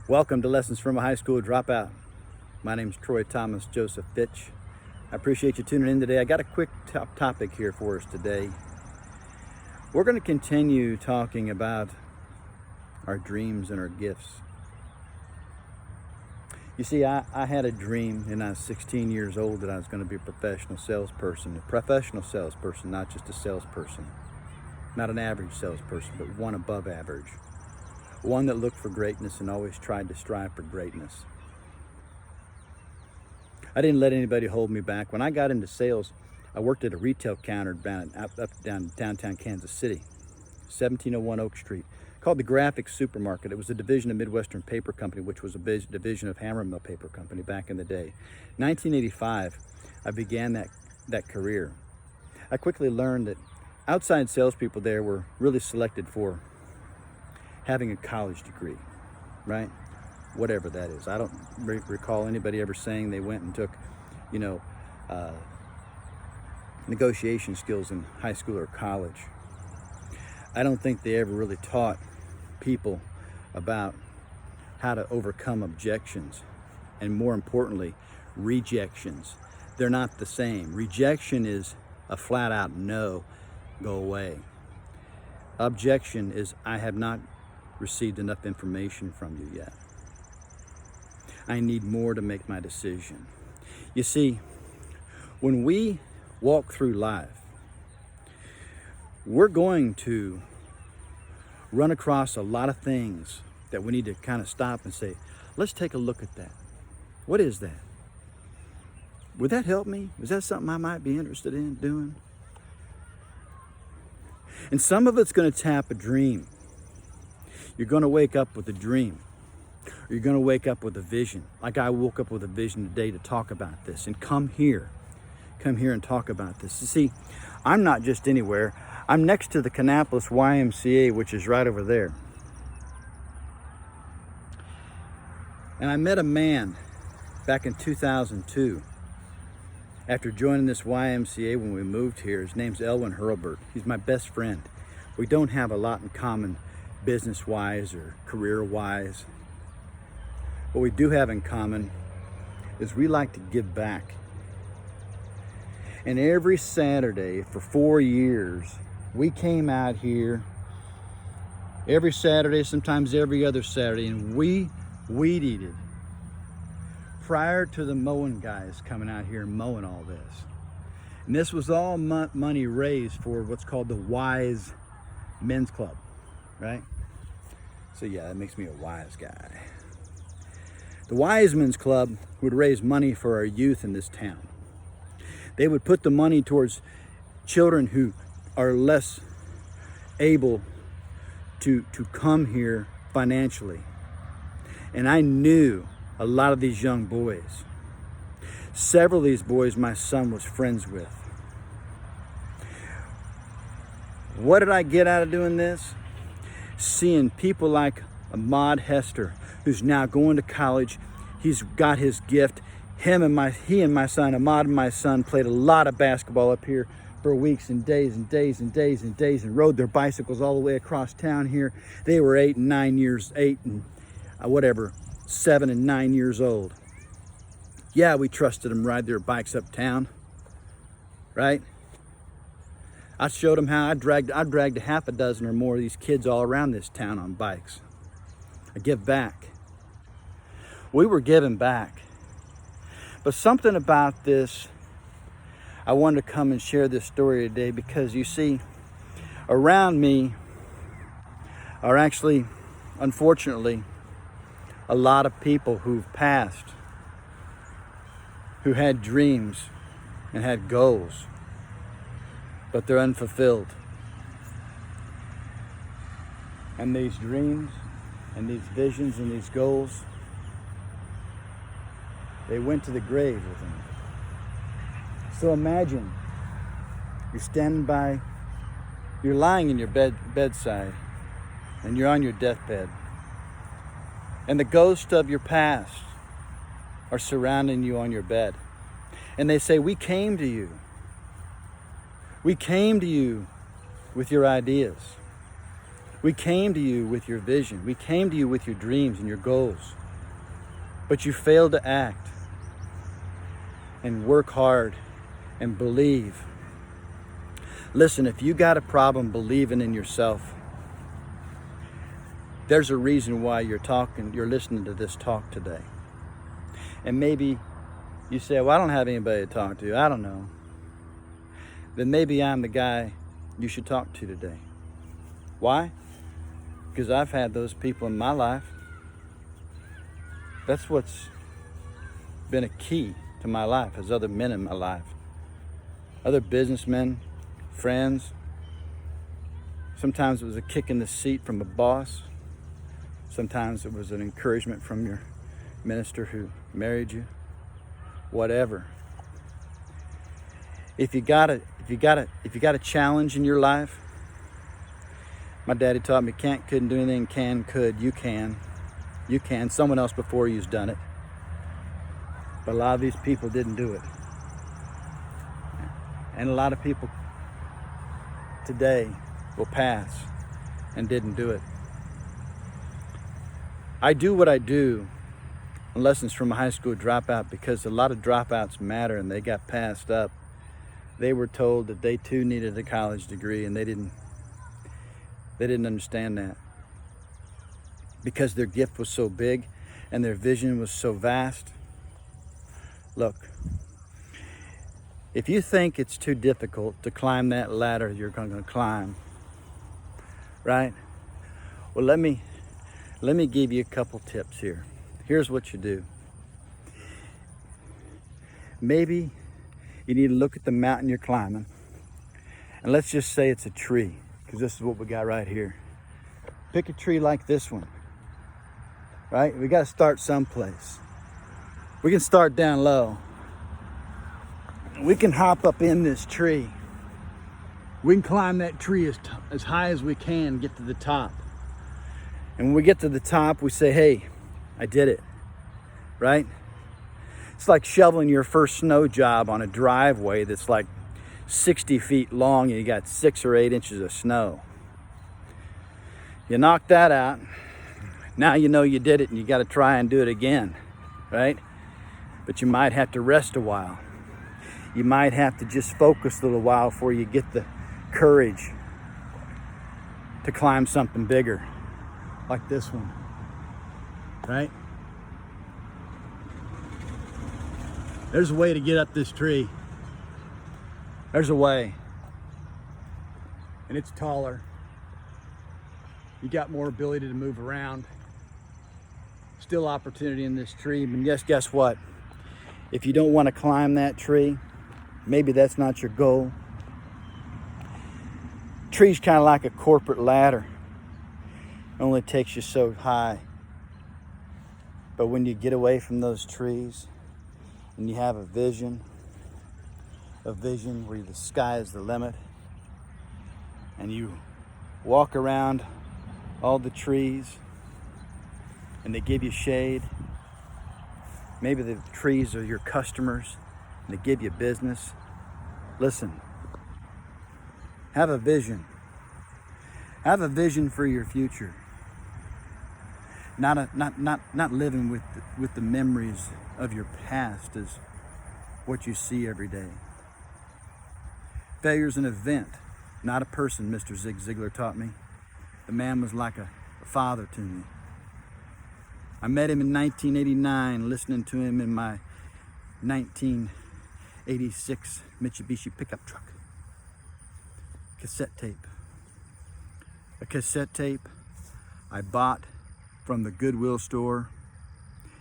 Welcome to Lessons from a High School Dropout. My name's Troy Thomas Joseph Fitch. I appreciate you tuning in today. I got a quick topic here for us today. We're going to continue talking about our dreams and our gifts. You see, I had a dream when I was 16 years old that I was going to be a professional salesperson, not just a salesperson, not an average salesperson, but one above average. One that looked for greatness and always tried to strive for greatness. I didn't let anybody hold me back. When I got into sales, I worked at a retail counter down downtown Kansas City, 1701 Oak Street, called the Graphics Supermarket. It was a division of Midwestern Paper Company, which was a division of Hammermill Paper Company back in the day. 1985, I began that career. I quickly learned that outside salespeople there were really selected for having a college degree, right? Whatever that is. I don't recall anybody ever saying they went and took, negotiation skills in high school or college. I don't think they ever really taught people about how to overcome objections and, more importantly, rejections. They're not the same. Rejection is a flat out no, go away. Objection is I have not received enough information from you yet. I need more to make my decision. You see, when we walk through life, we're going to run across a lot of things that we need to kind of stop and say, let's take a look at that. What is that? Would that help me? Is that something I might be interested in doing? And some of it's going to tap a dream. You're going to wake up with a dream. Or you're going to wake up with a vision. Like I woke up with a vision today to talk about this and come here and talk about this. You see, I'm not just anywhere. I'm next to the Kannapolis YMCA, which is right over there. And I met a man back in 2002 after joining this YMCA when we moved here. His name's Elwin Hurlbert. He's my best friend. We don't have a lot in common business-wise or career-wise. What we do have in common is we like to give back. And every Saturday for 4 years, we came out here every Saturday, sometimes every other Saturday, and we weed eated prior to the mowing guys coming out here and mowing all this. And this was all money raised for what's called the Wise Men's Club, right? So yeah, that makes me a wise guy. The Wise Men's Club would raise money for our youth in this town. They would put the money towards children who are less able to come here financially. And I knew a lot of these young boys. Several of these boys my son was friends with. What did I get out of doing this? Seeing people like Ahmad Hester, who's now going to college. He's got his gift. He and my son, Ahmad and my son, played a lot of basketball up here for weeks and days and days and days and days and rode their bicycles all the way across town here. They were 7 and 9 years old. Yeah, we trusted them ride their bikes uptown, right? I showed them how I dragged a half a dozen or more of these kids all around this town on bikes. I give back. We were giving back. But something about this, I wanted to come and share this story today because you see, around me are actually, unfortunately, a lot of people who've passed, who had dreams and had goals, but they're unfulfilled. And these dreams and these visions and these goals, they went to the grave with them. So imagine you're lying in your bedside and you're on your deathbed, and the ghosts of your past are surrounding you on your bed. And they say, we came to you. We came to you with your ideas. We came to you with your vision. We came to you with your dreams and your goals. But you failed to act and work hard and believe. Listen, if you got a problem believing in yourself, there's a reason why you're listening to this talk today. And maybe you say, well, I don't have anybody to talk to. I don't know. Then maybe I'm the guy you should talk to today. Why? Because I've had those people in my life. That's what's been a key to my life, is other men in my life. Other businessmen, friends. Sometimes it was a kick in the seat from a boss. Sometimes it was an encouragement from your minister who married you. Whatever. If you got a challenge in your life, my daddy taught me can't, couldn't do anything, can, could, you can. You can. Someone else before you's done it. But a lot of these people didn't do it. And a lot of people today will pass and didn't do it. I do what I do on Lessons from a High School Dropout because a lot of dropouts matter and they got passed up. They were told that they too needed a college degree and they didn't understand that. Because their gift was so big and their vision was so vast. Look, if you think it's too difficult to climb that ladder you're going to climb, right? Well, let me give you a couple tips here. Here's what you do. Maybe you need to look at the mountain you're climbing. And let's just say it's a tree, because this is what we got right here. Pick a tree like this one. Right? We got to start someplace. We can start down low. We can hop up in this tree. We can climb that tree as high as we can, get to the top. And when we get to the top, we say, hey, I did it. Right? It's like shoveling your first snow job on a driveway that's like 60 feet long and you got 6 or 8 inches of snow. You knock that out. Now you know you did it and you got to try and do it again, right? But you might have to rest a while. You might have to just focus a little while before you get the courage to climb something bigger, like this one, right? There's a way to get up this tree. There's a way. And it's taller. You got more ability to move around. Still opportunity in this tree, but yes, guess what? If you don't want to climb that tree, maybe that's not your goal. Tree's kind of like a corporate ladder. It only takes you so high. But when you get away from those trees and you have a vision where the sky is the limit, and you walk around all the trees and they give you shade. Maybe the trees are your customers and they give you business. Listen, have a vision. Have a vision for your future. Not living with the memories of your past is what you see every day. Failure's an event, not a person, Mr. Zig Ziglar taught me. The man was like a father to me. I met him in 1989, listening to him in my 1986 Mitsubishi pickup truck. Cassette tape. A cassette tape I bought from the Goodwill store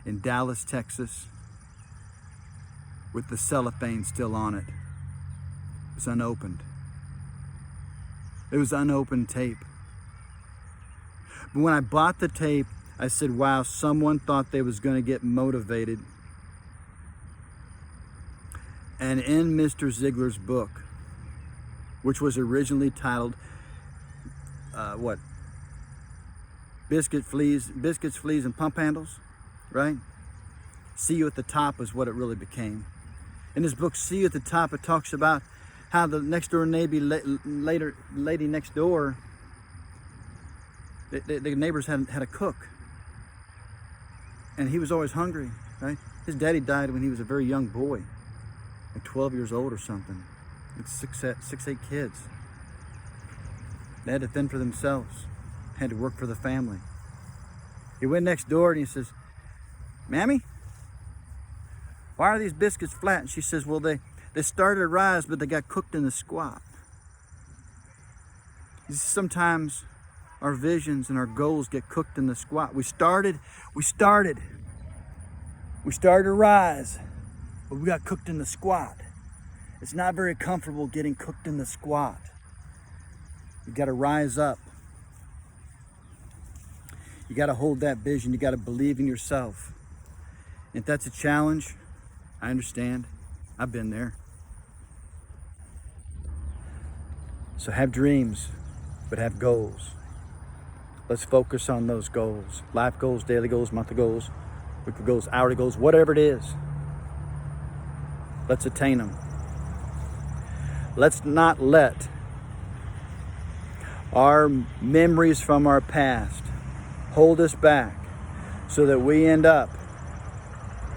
in Dallas, Texas, with the cellophane still on it. It's unopened. It was unopened tape. But when I bought the tape, I said, wow, someone thought they was going to get motivated. And in Mr. Ziglar's book, which was originally titled, Biscuits, Fleas, and Pump Handles, right? See You at the Top is what it really became. In his book, See You at the Top, it talks about how the next door lady next door the neighbors had a cook. And he was always hungry, right? His daddy died when he was a very young boy, like 12 years old or something. With six, 8 kids. They had to fend for themselves, had to work for the family. He went next door and he says, "Mammy, why are these biscuits flat?" And she says, "Well, they started to rise, but they got cooked in the squat." Sometimes our visions and our goals get cooked in the squat. We started to rise, but we got cooked in the squat. It's not very comfortable getting cooked in the squat. You got to rise up. You got to hold that vision. You got to believe in yourself. If that's a challenge, I understand. I've been there. So have dreams, but have goals. Let's focus on those goals. Life goals, daily goals, monthly goals, weekly goals, hourly goals, whatever it is. Let's attain them. Let's not let our memories from our past hold us back so that we end up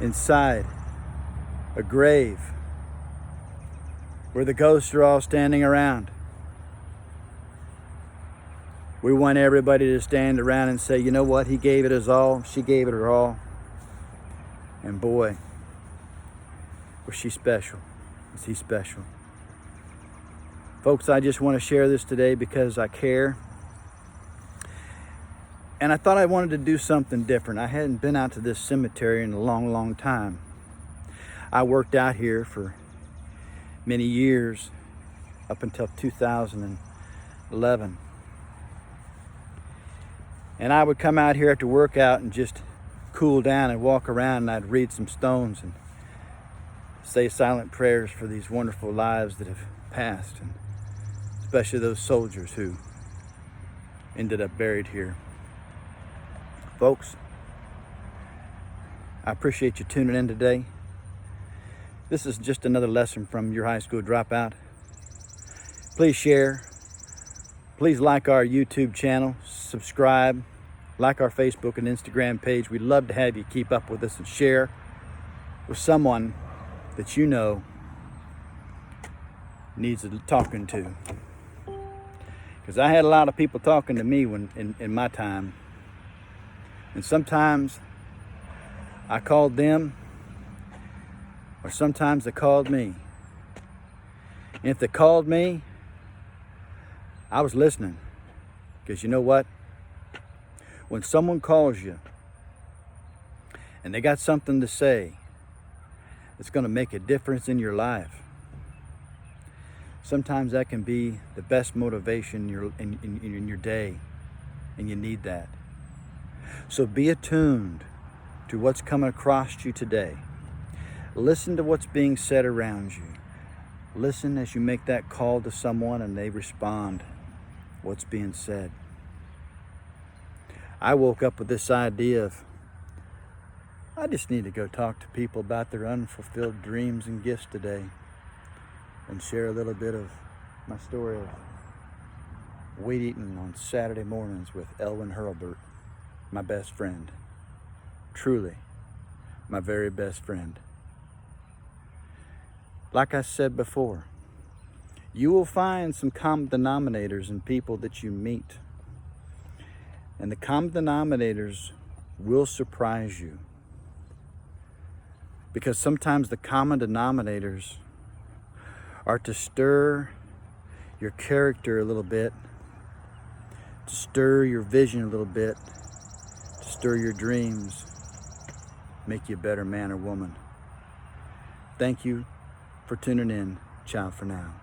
inside a grave where the ghosts are all standing around. We want everybody to stand around and say, "You know what? He gave it his all. She gave it her all. And boy, was she special. Was he special?" Folks, I just want to share this today because I care. And I thought I wanted to do something different. I hadn't been out to this cemetery in a long, long time. I worked out here for many years, up until 2011. And I would come out here after workout and just cool down and walk around, and I'd read some stones and say silent prayers for these wonderful lives that have passed, and especially those soldiers who ended up buried here. Folks, I appreciate you tuning in today. This is just another lesson from your high school dropout. Please share. Please like our YouTube channel, subscribe, like our Facebook and Instagram page. We'd love to have you keep up with us and share with someone that you know needs talking to. Because I had a lot of people talking to me in my time. And sometimes I called them, or sometimes they called me. And if they called me, I was listening. Because you know what? When someone calls you and they got something to say, it's going to make a difference in your life. Sometimes that can be the best motivation in your day, and you need that. So be attuned to what's coming across you today. Listen to what's being said around you. Listen as you make that call to someone and they respond. What's being said. I woke up with this idea of, I just need to go talk to people about their unfulfilled dreams and gifts today, and share a little bit of my story of weed eating on Saturday mornings with Elwin Hurlburt, my best friend. Truly, my very best friend. Like I said before, you will find some common denominators in people that you meet. And the common denominators will surprise you. Because sometimes the common denominators are to stir your character a little bit, to stir your vision a little bit, to stir your dreams, make you a better man or woman. Thank you for tuning in. Ciao for now.